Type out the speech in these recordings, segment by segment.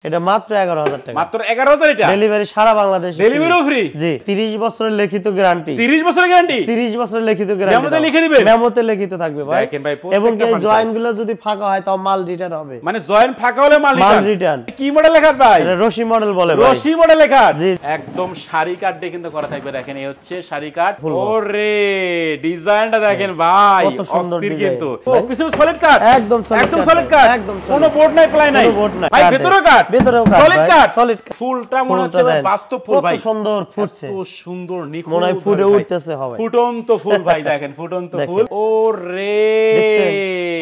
এটা মাত্র 11,000 টাকা। মাত্র 11,000 এটা। ডেলিভারি সারা বাংলাদেশে। ডেলিভারিও ফ্রি। জি, 30 বছরের লিখিত গ্যারান্টি। 30 বছরের গ্যারান্টি? 30 বছরের লিখিত গ্যারান্টি। মেমোতে লিখে দিবেন? মেমোতে লিখিত থাকবে ভাই। দেখেন ভাই, এবং এই জয়েন্ট গুলো যদি ফাঁকা হয় তাও মাল রিটার্ন হবে। মানে জয়েন্ট ফাঁকা হলে মাল রিটার্ন। কি মডেল লেখা ভাই? এটা রশি মডেল বলে ভাই। রশি মডেল লেখা। জি, একদম শাড়ি কাট দিয়ে কিন্তু করা থাকবে। দেখেন এই হচ্ছে শাড়ি কাট। ওরে ডিজাইনটা দেখেন ভাই, কত সুন্দর অস্থির ডিজাইন কিন্তু। ও পিছনে সলিড কাট। একদম সলিড। একদম সলিড কাট। কোনো বোর্ড নাই, প্লাই নাই। ভাই ভেতরেও কাট। ভেতরেও কাট। সলিড কাট। সলিড কাট। ফুলটা মনে হচ্ছে বাস্তব ফুল ভাই। কত সুন্দর ফুটছে। কত সুন্দর নিখুঁত। মনে হয় ফুটে উঠতেছে হবে। ফুটন্ত ফুল ভাই, দেখেন ফুটন্ত ফুল। ওরে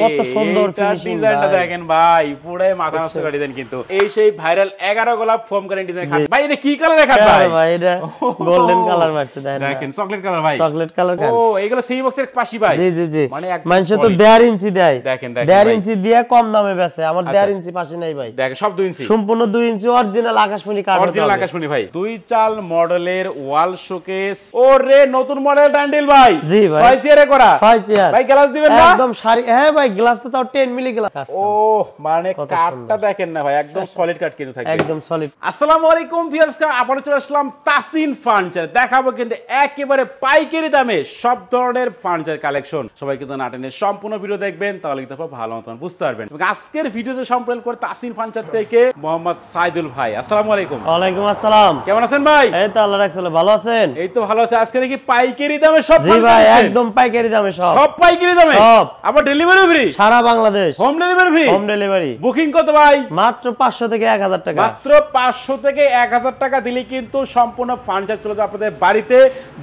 কত সুন্দর ফিনিশিং ডিজাইনটা দেখেন ভাই, পুরাই মাথা নষ্ট করে দেন কিন্তু। এই সেই ভাইরাল 11 গোলাপ ফোম করে ডিজাইন খাট। ভাই এটা কি কালার দেখাত ভাই? ভাই এটা গোল্ডেন কালার মারছে দেখেন চকলেট কালার ভাই। Chocolate colour. ও এইগুলো সেই বক্সের পাশি ভাই। জি জি জি। মানে মানুষ তো 1.5 ইঞ্চি দেয়। দেখেন 1.5 ইঞ্চি দিয়ে কম দামে বেচে, আমার 1.5 ইঞ্চি পাশে নাই ভাই। দেখেন সব 2 ইঞ্চি। সম্পূর্ণ 2 ইঞ্চি অরিজিনাল আকাশমণি কাঠ। অরিজিনাল আকাশমণি ভাই। 2 চাল মডেলের ওয়াল শোকেস। ওরে নতুন মডেল ট্যান্ডেল ভাই। জি ভাই। 6 চেয়ারে করা। 6 চেয়ার। ভাই গ্লাস দিবেন না? একদম সারি। হ্যাঁ ভাই, গ্লাস তো তাও 10 মিলি গ্লাস। ও মানে কাঠটা দেখেন না ভাই, একদম সলিড কাঠ কিন্তু থাকবে। একদম সলিড। আসসালামু আলাইকুম ভিউয়ার্স, আবারো চলে আসলাম তাসিন ফার্নিচার। দেখাবো কিন্তু একেবারে পাইকারি দামে সব ধরনের ফার্নিচার কালেকশন। সবাই কিন্তু নাটেনের সম্পূর্ণ ভিডিও দেখবেন, তাহলে কিন্তু আপনারা ভালো মতন বুঝতে পারবেন। এবং আজকের ভিডিওতে সম্পূর্ণ করে তাসিন ফার্নিচার থেকে মোহাম্মদ সাইদুল ভাই। আসসালামু আলাইকুম। ওয়ালাইকুম আসসালাম। কেমন আছেন ভাই? এই তো আল্লাহ রাখছে, ভালো আছেন? এই তো ভালো আছে। আজকে নাকি পাইকারি দামে সব? জি ভাই, একদম পাইকারি দামে সব। সব পাইকারি দামে? সব। আবার ডেলিভারি ফ্রি? সারা Bangladesh. Home delivery free? Home delivery. Booking কত ভাই? মাত্র 500 থেকে 1000 টাকা। মাত্র 500 থেকে 1000 টাকা দিলে কিন্তু সম্পূর্ণ ফার্নিচার চলে যাবে আপনাদের বাড়িতে।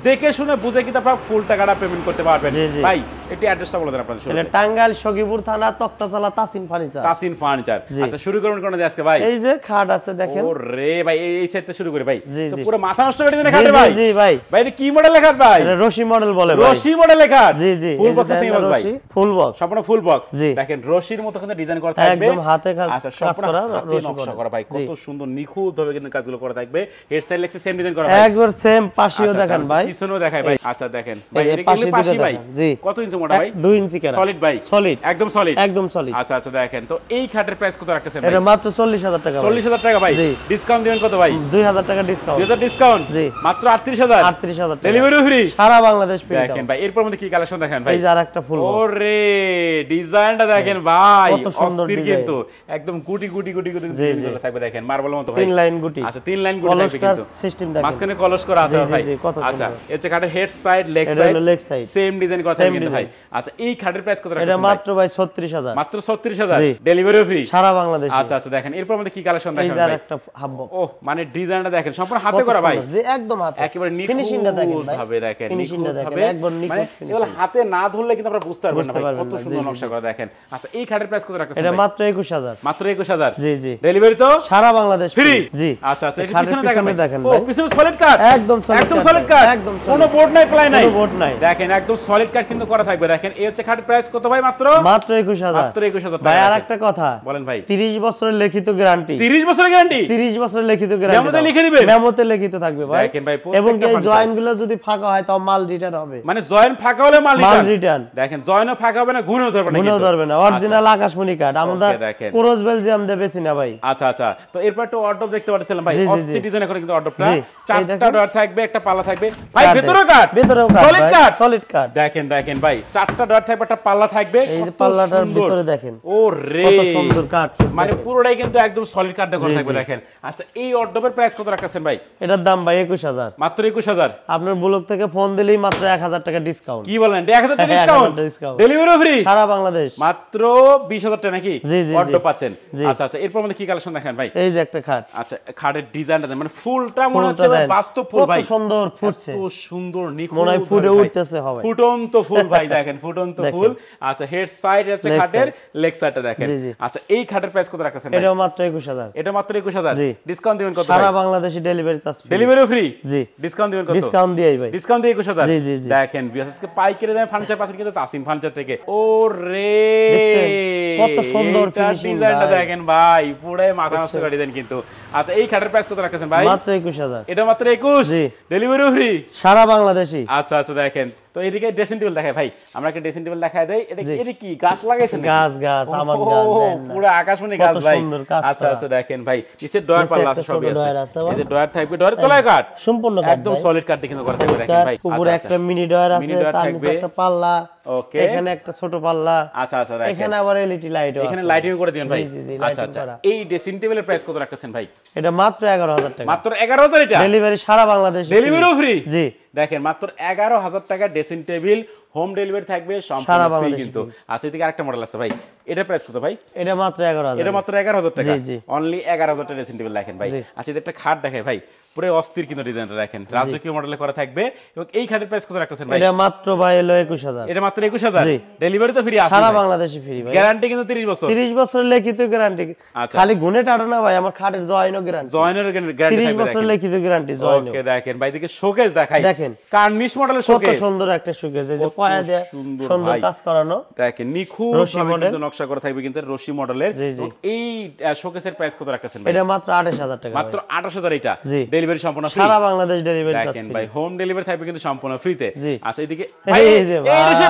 দেখে শুনে বুঝে কিন্তু আপনারা ফুল টাকাটা পেমেন্ট করতে পারবেন। ভাই একটু অ্যাড্রেসটা বলে দেন আপনাদের। এটা টাঙ্গাইল সখীপুর থানা তক্তাচালা তাসিন ফার্নিচার। তাসিন ফার্নিচার। আচ্ছা শুরু করুন কোন দিয়ে আজকে ভাই? এই যে খাট আছে দেখেন। ওরে ভাই এই সেটটা শুরু করে ভাই। তো পুরো মাথা নষ্ট করে দিবেন খাটে ভাই। জি ভাই। ভাই এটা কি মডেল লেখা ভাই? এটা রশি মডেল বলে ভাই। রশি মডেল লেখা। জি জি। ফুল বক্স আছে ভাই। Full box. সম্পূর্ণ ফুল বক্স। জি। দেখেন রশির মতো কিন্তু ডিজাইন করা থাকবে। একদম হাতে আচ্ছা কাজ করা রশি নকশা করা ভাই। কত সুন্দর নিখুঁত ভাবে কিন্তু কাজগুলো করা থাকবে। হেড সাইড লেক্সে সেম ডিজাইন করা ভাই। একবার সেম পাশিও দেখেন ভাই। পিছনেও দেখাই ভাই। আচ্ছা দেখেন ভাই এটা কি পাশি ভাই? জি। কত ইঞ্চি মোটা ভাই? 2 ইঞ্চি কেরা। সলিড ভাই। সলিড। একদম সলিড। একদম সলিড। আচ্ছা আচ্ছা দেখেন তো এই খাটের প্রাইস কত রাখতেছেন ভাই? এটা মাত্র 40000 টাকা। 40000 টাকা ভাই। ডিসকাউন্ট দিবেন কত ভাই? 2000 টাকা ডিসকাউন্ট। 2000 ডিসকাউন্ট? জি। মাত্র 38000। 38000 টাকা। Delivery free? সারা বাংলাদেশ ফ্রি। দেখেন ভাই এরপর মধ্যে কি কালেকশন দেখেন ভাই? এই যে আরেকটা ফুল বক্স। ওরে ডিজাইনটা দেখেন ভাই, কত সুন্দর অস্থির ডিজাইন কিন্তু একদম গুটি গুটি গুটি গুটি ডিজাইন থাকবে দেখেন মার্বেলের মতো ভাই। 3 লাইন গুটি। আচ্ছা 3 লাইন গুটি থাকবে কিন্তু সিস্টেম দেখেন। মাঝখানে কলস করা আছে ভাই। আচ্ছা এই যে খাটের head side leg side same design করা থাকবে কিন্তু ভাই। আচ্ছা এই খাটের প্রাইস কত রাখছেন? এটা মাত্র ভাই 36000। মাত্র 36000। Delivery free? সারা বাংলাদেশ। আচ্ছা আচ্ছা দেখেন এরপর মধ্যে কি কালেকশন দেখেন ভাই? এই যে আরেকটা হাফ বক্স। ওহ মানে ডিজাইনটা দেখেন সম্পূর্ণ হাতে করা ভাই। জি একদম হাতে। একেবারে নিখুঁত ফিনিশিংটা দেখেন ভাই। ভাবে দেখেন। ফিনিশিংটা দেখেন একবার নিখুঁত। মানে এগুলো হাতে না ধরলে কিন্তু আপনারা বুঝতে পারবেন না ভাই কত সুন্দর নকশা করা দেখেন। আচ্ছা এই খাটের প্রাইস কত রাখছেন? এটা মাত্র 21000। মাত্র 21000। জি জি। ডেলিভারি তো সারা বাংলাদেশ ফ্রি? জি। আচ্ছা আচ্ছা এটা পিছনে দেখেন। ও পিছনে সলিড কাট। একদম সলিড। একদম সলিড কাট। একদম সলিড। কোনো বোর্ড নাই, প্লাই নাই। কোনো বোর্ড নাই। দেখেন একদম সলিড কাট কিন্তু করা থাকবে। দেখেন এই হচ্ছে খাটের প্রাইস কত ভাই? মাত্র 21000। মাত্র 21000 টাকা। ভাই আরেকটা কথা বলেন ভাই। 30 বছরের লিখিত গ্যারান্টি। 30 বছরের গ্যারান্টি? 30 বছরের লিখিত গ্যারান্টি। মেমোতে লিখে দিবেন? মেমোতে লিখিত থাকবে ভাই। দেখেন ভাই এবং এই জয়েন্ট গুলো যদি ফাঁকা হয় তাও মাল রিটার্ন হবে। মানে জয়েন্ট ফাঁকা হলে মাল রিটার্ন। দেখেন জয়েন্টও ফাঁকা হবে না, ঘুরেও ধরবে না। ঘুরেও ধরবে না। অরিজিনাল আকাশমণি কাঠ। আমরা কোরস বেলজিয়াম দিয়ে বেশি না ভাই। আচ্ছা আচ্ছা তো এরপর একটা অর্ডার দেখতে পাচ্ছিলাম ভাই। অস্থির ডিজাইন করে কিন্তু অর্ডারটা। চারটা ডয়ার থাকবে, একটা পাল্লা থাকবে। ভাই ভেতরেও কাট? ভেতরেও কাট। সলিড কাট? সলিড কাট। দেখেন দেখেন ভাই চারটা ডয়ার থাকবে, একটা পাল্লা থাকবে। এই যে পাল্লাটার ভিতরে দেখেন। ও রে কত সুন্দর কাট। মানে পুরোটাই কিন্তু একদম সলিড কাট দিয়ে করা থাকবে দেখেন। আচ্ছা এই অর্ডারের প্রাইস কত রাখছেন ভাই? এটার দাম ভাই 21000। মাত্র 21000। আপনার ব্লগ থেকে ফোন দিলেই মাত্র 1000 টাকা ডিসকাউন্ট। কি বলেন? 1000 টাকা ডিসকাউন্ট? Delivery free? সারা বাংলাদেশ। মাত্র 20000 টাকা নাকি অর্ডার পাচ্ছেন? আচ্ছা আচ্ছা এরপর মধ্যে কি কালেকশন দেখেন ভাই? এই যে একটা খাট। আচ্ছা খাটের ডিজাইনটা মানে ফুলটা মনে হচ্ছে বাস্তব ফুল ভাই। কত সুন্দর ফুটছে। কত সুন্দর নিখুঁত মনে হয় ফুটে উঠতেছে হবে। ফুটন্ত ফুল ভাই দেখেন ফুটন্ত ফুল। আচ্ছা হেড সাইড আছে খাটের, লেগ সাইডটা দেখেন। আচ্ছা এই খাটের প্রাইস কত রাখছেন ভাই? এটা মাত্র 21000। এটা মাত্র 21000। ডিসকাউন্ট দিবেন কত ভাই? সারা বাংলাদেশে delivery charge free. Delivery free? জি। ডিসকাউন্ট দিবেন কত? ডিসকাউন্ট দিয়েই ভাই। ডিসকাউন্ট দিয়ে 21000। জি জি জি। দেখেন বিএসএসকে পাইকারি দামে ফার্নিচার পাচ্ছেন কিন্তু তাসিম ফার্নিচার থেকে। ও রে কত সুন্দর ফিনিশিং ডিজাইনটা দেখেন ভাই, পুরাই মাথা নষ্ট করে দেন কিন্তু। আচ্ছা এই খাটের প্রাইস কত রাখছেন ভাই? মাত্র 21000। এটা মাত্র 21। জি। Delivery free? সারা বাংলাদেশে। আচ্ছা আচ্ছা দেখেন তো এদিকে ড্রেসিং টেবিল দেখাই ভাই, আমরা একটা ড্রেসিং টেবিল দেখাই দেই। এটা কি গাছ লাগাইছেন? গাছ আমার গাছ দেন না, পুরো আকাশমণি গাছ ভাই। আচ্ছা আচ্ছা দেখেন ভাই, নিচে ডয়ার পাল্লা আছে, সবই আছে। এই যে ডয়ার থাকবে, ডয়ারের তলায় কাট, সম্পূর্ণ একদম সলিড কাট কিন্তু করা থাকবে দেখেন ভাই। উপরে একটা মিনি ডয়ার আছে, তার নিচে একটা পাল্লা, ওকে, এখানে একটা ছোট পাল্লা। আচ্ছা আচ্ছা দেখেন, এখানে আবার এলইডি লাইট আছে, এখানে লাইটিং করে দিবেন ভাই। জি জি, আচ্ছা আচ্ছা, এই ড্রেসিং টেবিলের প্রাইস কত রাখতেছেন ভাই? এটা মাত্র 11000 টাকা। মাত্র 11000? এটা ডেলিভারি সারা বাংলাদেশে, ডেলিভারিও ফ্রি? জি দেখেন মাত্র 11000 টাকা ড্রেসিং টেবিল, হোম ডেলিভারি থাকবে সম্পূর্ণ ফ্রি কিন্তু। আচ্ছা এদিকে আরেকটা মডেল আছে ভাই, এটা প্রাইস কত ভাই? এটা মাত্র 11000। এটা মাত্র 11000 টাকা, জি জি, অনলি 11000 টাকা ড্রেসিং টেবিল দেখেন ভাই। আচ্ছা এটা একটা খাট দেখাই ভাই, পুরো অস্থির কিন্তু ডিজাইনটা দেখেন, রাজকীয় মডেলে করা থাকবে। এবং এই খাটের প্রাইস কত রাখতেছেন ভাই? এটা মাত্র ভাই হলো 21000। এটা মাত্র 21000, ডেলিভারি তো ফ্রি আছে সারা বাংলাদেশে ফ্রি ভাই, গ্যারান্টি কিন্তু 30 বছর। 30 বছরের লিখিত গ্যারান্টি, খালি গুনে টাটা না ভাই, আমার খাটের জয়েনও গ্যারান্টি, জয়েনের গ্যারান্টি থাকবে 30 বছরের লিখিত গ্যারান্টি জয়েন। ওকে দেখেন ভাই, এদিকে শোকেস দেখাই, দেখেন কার্নিশ মডেলের কত শোকেস, সুন্দর একটা শোকেস, এই যে পায়া দেয়া সুন্দর কাজ করানো, দেখেন নিখুঁত ভাবে কিন্তু নকশা করা থাকবে কিন্তু রশি মডেলের। এই শোকেসের প্রাইস কত রাখতেছেন ভাই? এটা মাত্র 28000 টাকা, মাত্র 28000। এটা ডেলিভারি সম্পূর্ণ ফ্রি, সারা বাংলাদেশ ডেলিভারি চার্জ দেখেন ভাই, হোম ডেলিভারি থাকবে কিন্তু সম্পূর্ণ ফ্রিতে। আচ্ছা এদিকে ভাই এই যে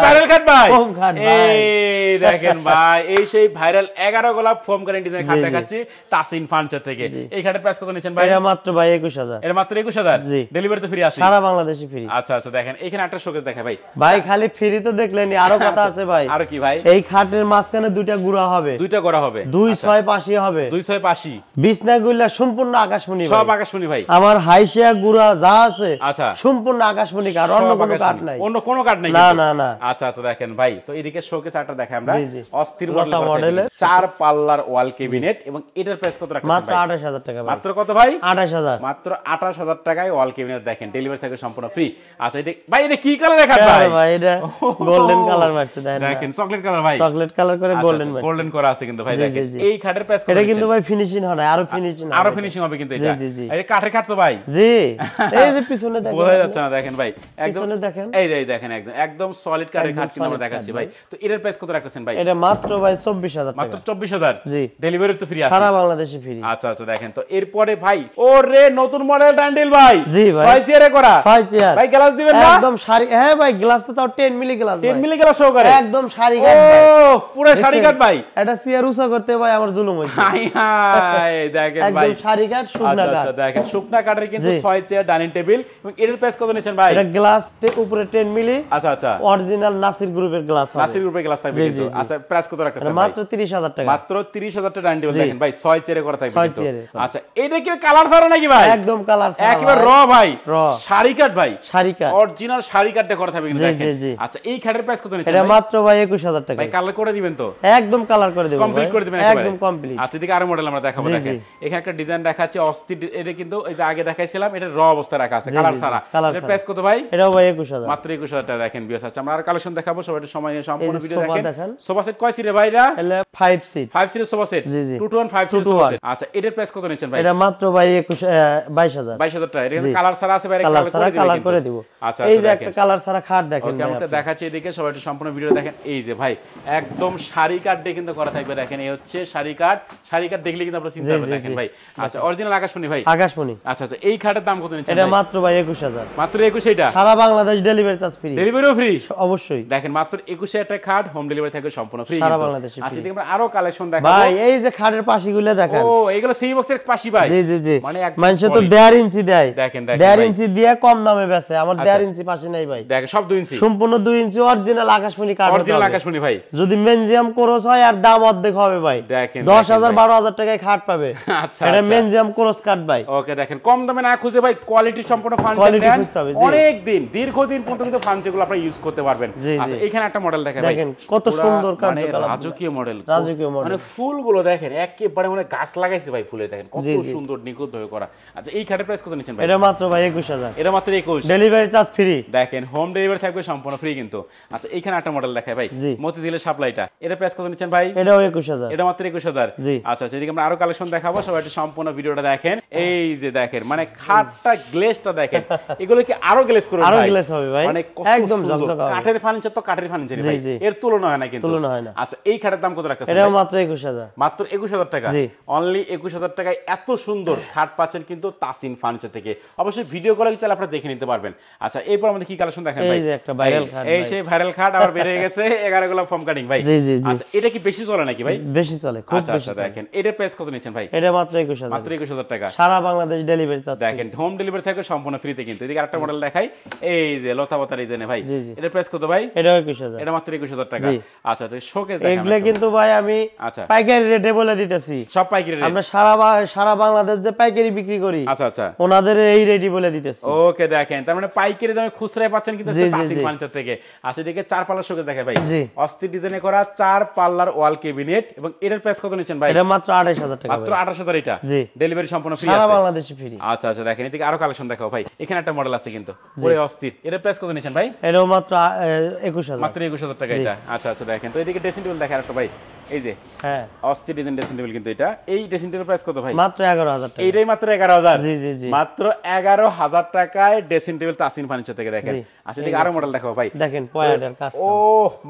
ভাইরাল খাট ভাই, ফোম খাট ভাই, এই দেখেন ভাই, এই সেই ভাইরাল 11 গোলাপ ফোম কারেন্ট ডিজাইনের খাট দেখাচ্ছি তাসিন ফার্নিচার থেকে। এই খাটের প্রাইস কত নিছেন ভাই? এটা মাত্র ভাই 21000। এটা মাত্র 21000, ডেলিভারি তো ফ্রি আছে সারা বাংলাদেশে ফ্রি। আচ্ছা আচ্ছা দেখেন, এখানে একটা শোকেস দেখাই ভাই। ভাই খালি ফ্রি তো দেখলেনই, আরো কথা আছে ভাই। আর কি ভাই? এই খাটের মাঝখানে দুইটা গুড়া হবে, দুইটা করা হবে, 2-6 পাশি হবে, 2-6 পাশি, বিছনাগুলা সম্পূর্ণ আকাশমণি, সব আকাশমণি ভাই। আমার হাইসিয়া গুড়া যা আছে আচ্ছা সম্পূর্ণ আকাশমণি কাঠ, অন্য কোনো কাঠ নাই, অন্য কোনো কাঠ নাই না না না। আচ্ছা আচ্ছা দেখেন ভাই, তো এদিকে শোকেস একটা দেখাই আমরা, অস্থির মডেলের 4 পাল্লার ওয়াল ক্যাবিনেট। এবং এটার প্রাইস কত রাখছেন ভাই? মাত্র 28000 টাকা। মাত্র কত ভাই? 28000, মাত্র 28000 টাকায় ওয়াল ক্যাবিনেট দেখেন, ডেলিভারি থাকে সম্পূর্ণ ফ্রি। আচ্ছা এটা ভাই, এটা কি কালার দেখান ভাই? ভাই এটা গোল্ডেন কালার মারছে, দেখেন চকলেট কালার ভাই, চকলেট কালার করে গোল্ডেন মারছে, গোল্ডেন করা আছে কিন্তু ভাই। দেখেন এই খাটের প্রাইস কত? এটা কিন্তু ভাই ফিনিশিং হয় না, আরো ফিনিশিং হবে, আরো ফিনিশিং হবে কিন্তু এটা। এটা কাঠের খাট তো ভাই, জি এই যে পিছনে দেখেন, বোঝা যাচ্ছে না দেখেন ভাই, একদম পিছনে দেখেন, এই যে দেখেন একদম সলিড কাঠের খাট কিন্তু আমরা দেখাচ্ছি ভাই। তো এর প্রাইস কত রাখতেছেন ভাই? এটা মাত্র ভাই 24000 টাকা, মাত্র 24000, জি ডেলিভারি তো ফ্রি আছে সারা বাংলাদেশে ফ্রি। আচ্ছা আচ্ছা দেখেন, তো এরপরে ভাই ওরে নতুন মডেল ডান্ডিল ভাই, জি ভাই 6 চেয়ারে করা, 6 চেয়ার ভাই গ্লাস দিবেন না? একদম সারি, হ্যাঁ ভাই গ্লাস তো তাও 10 মিলি গ্লাস, 10 মিলি গ্লাস সহকারে, একদম সারি কাট ভাই, ও পুরো সারি কাট ভাই। এটা চেয়ার উঁচা করতে ভাই আমার জুলুম হইছে, হাই হাই দেখেন ভাই, একদম সারি কাট শুকনা কাট। আচ্ছা দেখেন শুকনা কাঠের কিন্তু 6 চেয়ার ডাইনিং টেবিল। এবং এর প্রাইস কত নিছেন ভাই? এটা গ্লাস উপরে 10 মিলি, আচ্ছা আচ্ছা অরিজিনাল নাসির গ্রুপের গ্লাস হবে, নাসির গ্রুপের গ্লাস থাকবে কিন্তু। আচ্ছা প্রাইস কত রাখতেছেন ভাই? মাত্র 30000 টাকা, মাত্র 30000 টাকা ডাইনিং টেবিল দেখেন ভাই, 6 চেয়ারে করা থাকবে 6 কিন্তু। চেয়ারে। আচ্ছা এটা কি কালার ছাড়া নাকি ভাই? একদম কালার ছাড়া, একেবারে র ভাই, র সারি কাট ভাই, সারি কাট, অরিজিনাল সারি কাটটা করা থাকবে কিন্তু দেখেন। আচ্ছা এই খাটের প্রাইস কত নিছেন এটা ভাই? মাত্র ভাই 21000 টাকা, ভাই কালার করে দিবেন তো? একদম কালার করে দেব, কমপ্লিট করে দিবেন একেবারে, একদম কমপ্লিট। আচ্ছা এদিকে আরো মডেল আমরা দেখাবো দেখেন, এখানে একটা ডিজাইন দেখাচ্ছি অস্থির, এটা কিন্তু এই যে আগে দেখাইছিলাম, এটা র অবস্থায় রাখা আছে কালার ছাড়া। এর প্রাইস কত ভাই? এটাও ভাই 21000, মাত্র 21000 টাকা দেখেন বিয়াস। আচ্ছা আমরা আর কালেকশন দেখাবো, সবাই একটু সময় নিয়ে সম্পূর্ণ ভিডিও দেখেন। সোফা সেট কয় সিটে ভাই? এটা 5 সিট, 5 সিটের সোফা সেট, 2 to 1 5 সিটের সোফা সেট। আচ্ছা এটার প্রাইস কত নিচ্ছেন ভাই? এটা মাত্র ভাই 22000, 22000 টাকা। এটা কালার ছাড়া আছে ভাই, কালার করে দিব। আচ্ছা এই যে একটা কালার ছাড়া খাট দেখেন, ওকে আমরা দেখাচ্ছি এদিকে, সবাই একটু সম্পূর্ণ ভিডিও দেখেন। এই যে ভাই একদম সারি কাট দিয়ে কিন্তু করা থাকবে দেখেন, এই হচ্ছে সারি কাট দেখলে কিন্তু আপনারা চিন্তা করবেন দেখেন ভাই। আচ্ছা অরিজিনাল আকাশমণি ভাই, আকাশমণি। আচ্ছা আচ্ছা এই খাটের দাম কত নিচ্ছেন? এটা মাত্র ভাই 21000, মাত্র 21। এটা সারা বাংলাদেশ ডেলিভারি চার্জ ফ্রি, ডেলিভারিও ফ্রি অবশ্যই দেখেন, মাত্র 21000 টাকা খাট, হোম ডেলিভারি থাকবে সম্পূর্ণ ফ্রি সারা বাংলাদেশে। আচ্ছা এদিকে আমরা আরো কালেকশন দেখাবো ভাই, এই যে খাটের পাশিগুলো দেখেন, ও এগুলো সেই বক্সের পাশি ভাই, জি জি জি, মানে মানুষ তো 1.5 ইঞ্চি দেয়, দেখেন 1.5 ইঞ্চি দিয়ে কম দামে বেচে, আমার 1.5 ইঞ্চি পাশি নাই ভাই, দেখেন সব 2 ইঞ্চি, সম্পূর্ণ 2 ইঞ্চি অরিজিনাল আকাশমণি কাঠ, অরিজিনাল আকাশমণি ভাই। যদি মেনজিয়াম ক্রস হয় আর দাম অর্ধেক হবে ভাই, দেখেন 10000-12000 টাকায় খাট পাবে। আচ্ছা এটা মেনজিয়াম ক্রস কাঠ ভাই। ওকে দেখেন, কম দামে না খুঁজে ভাই, কোয়ালিটি সম্পূর্ণ ফার্নিচার, অনেক দিন দীর্ঘদিন পর্যন্ত ফার্নিচারগুলো আপনি ইউজ করতে পারবেন। আচ্ছা এখানে একটা মডেল দেখেন ভাই, দেখেন কত সুন্দর কার্যকলাপ, রাজকীয় মডেল, মানে ফুলগুলো দেখেন একেবারে মানে গাছ লাগাইছে ভাই ফুলে, দেখেন কত সুন্দর নিখুঁত ভাবে করা। আচ্ছা এই খাটের প্রাইস কত নিচ্ছেন ভাই? এটা মাত্র ভাই 21000, এটা মাত্র 21, ডেলিভারি চার্জ ফ্রি দেখেন, হোম ডেলিভারি থাকবে সম্পূর্ণ ফ্রি কিন্তু। আচ্ছা এইখানে একটা মডেল দেখাই ভাই, মতিঝিলের সাপ্লাইটা, এটা প্রাইস কত নিচ্ছেন ভাই? এটাও 21000, এটা মাত্র 21000। আচ্ছা আচ্ছা এদিকে আমরা আরো কালেকশন দেখাবো, সবাই একটু সম্পূর্ণ ভিডিওটা দেখেন। এই যে দেখেন মানে খাটটা গ্লেজটা দেখেন, এগুলো কি আরো গ্লেজ করবে? আরো গ্লেজ হবে ভাই, মানে একদম ঝকঝক হবে, কাঠের ফার্নিচার তো কাঠের ফার্নিচার ভাই, এর তুলনা হয় না কিন্তু, তুলনা হয় না। আচ্ছা এই খাটের দাম কত রাখছেন? এটাও মাত্র 21000, মাত্র 21000 টাকা, অনলি 21000 টাকায় এত সুন্দর খাট পাচ্ছেন কিন্তু তাসিন ফার্নিচার থেকে। অবশ্যই ভিডিও কলে চাইলে আপনারা দেখে নিতে পারবেন। আচ্ছা এরপর আমাদের কি কালেকশন দেখেন ভাই? এই যে একটা ভাইরাল এই সেই ভাইরাল খাট আবার বের হয়ে গেছে 11 গোলাপ ফর্ম কাটিং ভাই। জি জি জি। আচ্ছা এটা কি বেশি চলে নাকি ভাই? বেশি চলে, খুব আচ্ছা বেশি আচ্ছা চলে। দেখেন এটার প্রাইস কত নিচ্ছেন ভাই? এটা মাত্র 21000, মাত্র 21000 টাকা। সারা বাংলাদেশ ডেলিভারি চার্জ। দেখেন হোম ডেলিভারি থাকে সম্পূর্ণ ফ্রিতে কিন্তু। এদিকে আরেকটা মডেল দেখাই, এই যে লতাপাতা ডিজাইনে ভাই। জি জি। এটার প্রাইস কত ভাই? এটা 21000। এটা মাত্র 21000 টাকা। আচ্ছা আচ্ছা শোকেস দেখেন। এগুলা কিন্তু ভাই আমি আচ্ছা পাইকারি রেটে বলে দিতেছি। সব পাইকারি রেট। আমরা সারা বাংলাদেশ যে পাইকারি বিক্রি করি, আচ্ছা আচ্ছা ওনাদের এই রেটই বলে দিতেছি। ওকে দেখেন তার মানে পাইকারি দামে খুচরায় পাচ্ছেন কিন্তু তাসিন ফার্নিচার থেকে। আচ্ছা এদিকে 4 পাল্লার শোকেস দেখাই ভাই। অস্থির ডিজাইনে করা 4 পাল্লার ওয়াল ক্যাবিনেট এবং এটার প্রাইস কত নিচ্ছেন ভাই? এটা মাত্র 28000 টাকা। মাত্র 28000 এটা। ডেলিভারি সম্পূর্ণ ফ্রি আছে। সারা বাংলাদেশে ফ্রি। আচ্ছা আচ্ছা দেখেন এদিকে আরো কালেকশন দেখাও ভাই। এখানে একটা মডেল আছে কিন্তু পুরো অস্থির। এটার প্রাইস কত নিচ্ছেন ভাই? এটাও মাত্র 21000। মাত্র 21000 টাকা এটা। আচ্ছা আচ্ছা দেখেন তো এদিকে ড্রেসিং টেবিল দেখেন একটা ভাই, এই যে হ্যাঁ অস্থির ডিজাইন ড্রেসিং টেবিল কিন্তু এটা। এই ড্রেসিং টেবিল প্রাইস কত ভাই? মাত্র 11000 টাকা। এইটাই মাত্র 11000। জি জি জি। মাত্র 11000 টাকায় ড্রেসিং টেবিল তাসিন ফার্নিচার থেকে দেখেন। আচ্ছা এদিকে আরো মডেল দেখাও ভাই। দেখেন পয়াডার কাজ। ও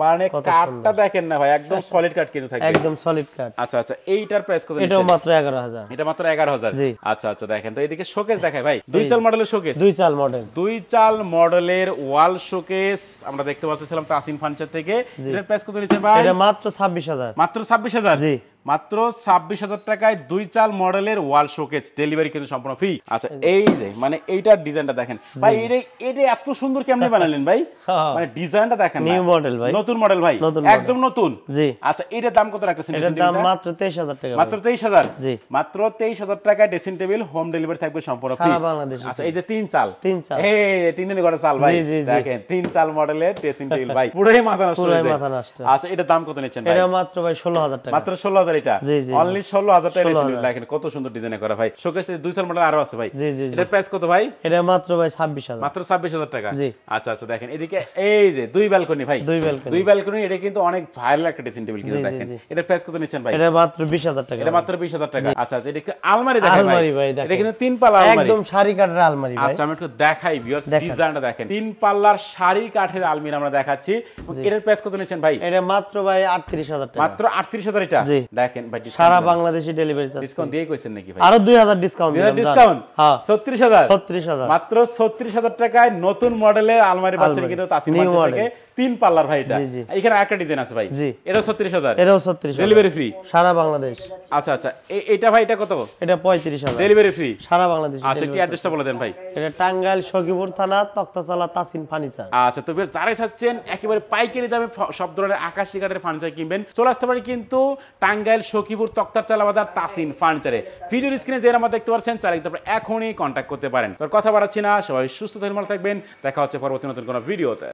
মানে কাঠটা দেখেন না ভাই, একদম সলিড কাঠ কিন্তু থাকবে। একদম সলিড কাঠ। আচ্ছা আচ্ছা এইটার প্রাইস কত নিচ্ছেন? এটাও মাত্র 11000। এটা মাত্র 11000। জি। আচ্ছা আচ্ছা দেখেন তো এদিকে শোকেস দেখাই ভাই। দুই চাল মডেলের শোকেস। দুই চাল মডেল। দুই চাল মডেলের ওয়াল শোকেস আমরা দেখতে পাচ্ছিলাম তাসিন ফার্নিচার থেকে। এটার প্রাইস কত নিচ্ছেন ভাই? এটা মাত্র 26000। মাত্র 26000। জি। মাত্র 26000 টাকায় দুই চাল মডেলের ওয়াল শোকেস, ডেলিভারি কিন্তু সম্পূর্ণ ফ্রি। আচ্ছা এই যে মানে এইটার ডিজাইনটা দেখেন ভাই, এটা এত সুন্দর কেমনে বানালেন ভাই? মানে ডিজাইনটা দেখেন, নিউ মডেল ভাই, নতুন মডেল ভাই, একদম নতুন। জি। আচ্ছা এটার দাম কত রাখতেছেন? এটার দাম মাত্র 23000 টাকা। মাত্র 23000। জি। মাত্র 23000 টাকায় ড্রেসিং টেবিল হোম ডেলিভারি থাকবে সম্পূর্ণ ফ্রি সারা বাংলাদেশে। আচ্ছা এই যে তিন চাল এই তিনদিন করে চাল ভাই, দেখেন তিন চাল মডেলের ড্রেসিং টেবিল ভাই, পুরোই মাথা নষ্ট হয়ে যায়। আচ্ছা এটার দাম কত নিচ্ছেন ভাই? এটা মাত্র ভাই 16000 টাকা। মাত্র 16000 এটা। জি জি। অনলি 16000 টাকা ড্রেসিং টেবিল দেখেন কত সুন্দর ডিজাইন করা ভাই। শোকেসে দুই চাল মডেল আরো আছে ভাই। জি জি। এটার প্রাইস কত ভাই? এটা মাত্র ভাই 26000। মাত্র 26000 টাকা। জি। আচ্ছা আচ্ছা দেখেন এদিকে এই যে দুই ব্যালকনি ভাই, দুই ব্যালকনি এটা কিন্তু অনেক ভাইরাল একটা ড্রেসিং টেবিল কিন্তু দেখেন। এটার প্রাইস কত নিচ্ছেন ভাই? এটা মাত্র 20000 টাকা। এটা মাত্র 20000 টাকা। আচ্ছা এটা একটু আলমারি দেখাই ভাই। আলমারি ভাই দেখেন, এটা কিন্তু তিন পাল্লা আলমারি, একদম শাড়ি কাঠের আলমারি ভাই। আচ্ছা আমি একটু দেখাই ভিউয়ার্স ডিজাইনটা দেখেন। তিন পাল্লার শাড়ি কাঠের আলমারি আমরা দেখাচ্ছি। এটার প্রাইস কত নিচ্ছেন ভাই? এটা মাত্র ভাই 38000 টাকা। মাত্র 38000 এটা। দেখেন ভাই সারা বাংলাদেশে ডেলিভারি চার্জ। ডিসকাউন্ট দিয়ে কইছেন নাকি ভাই? আরো 2000 ডিসকাউন্ট দিলাম। ডিসকাউন্ট? হ্যাঁ 36000। মাত্র 36000 টাকায় নতুন মডেলের আলমারি পাচ্ছেন কিন্তু তাসিম ফার্নিচার থেকে। তিন পাল্লার ভাই এটা। এখানে আরেকটা ডিজাইন আছে ভাই। এটাও 36000। এটাও 36000। ডেলিভারি ফ্রি সারা বাংলাদেশ। আচ্ছা আচ্ছা এটা ভাই এটা কত? এটা 35000। ডেলিভারি ফ্রি সারা বাংলাদেশ। আচ্ছা কি অ্যাড্রেসটা বলে দেন ভাই। এটা টাঙ্গাইল সখীপুর থানা তক্তাচালা তাসিন ফার্নিচার। আচ্ছা তো বেশ যারাই চাচ্ছেন একেবারে পাইকারি দামে সব ধরনের আকাশী কাঠের ফার্নিচার কিনবেন, চলে আসতে পারে কিন্তু টাঙ্গাইল সখীপুর তক্তাচালা বাজার তাসিন ফার্নিচারে। ভিডিওর স্ক্রিনে যে নাম্বার দেখতে পাচ্ছেন চাইলে কিন্তু এখনই কন্ট্যাক্ট করতে পারেন। তোর কথা বাড়াচ্ছি না, সবাই সুস্থ থাকবেন, ভালো থাকবেন। দেখা হচ্ছে পরবর্তী নতুন কোনো ভিডিওতে।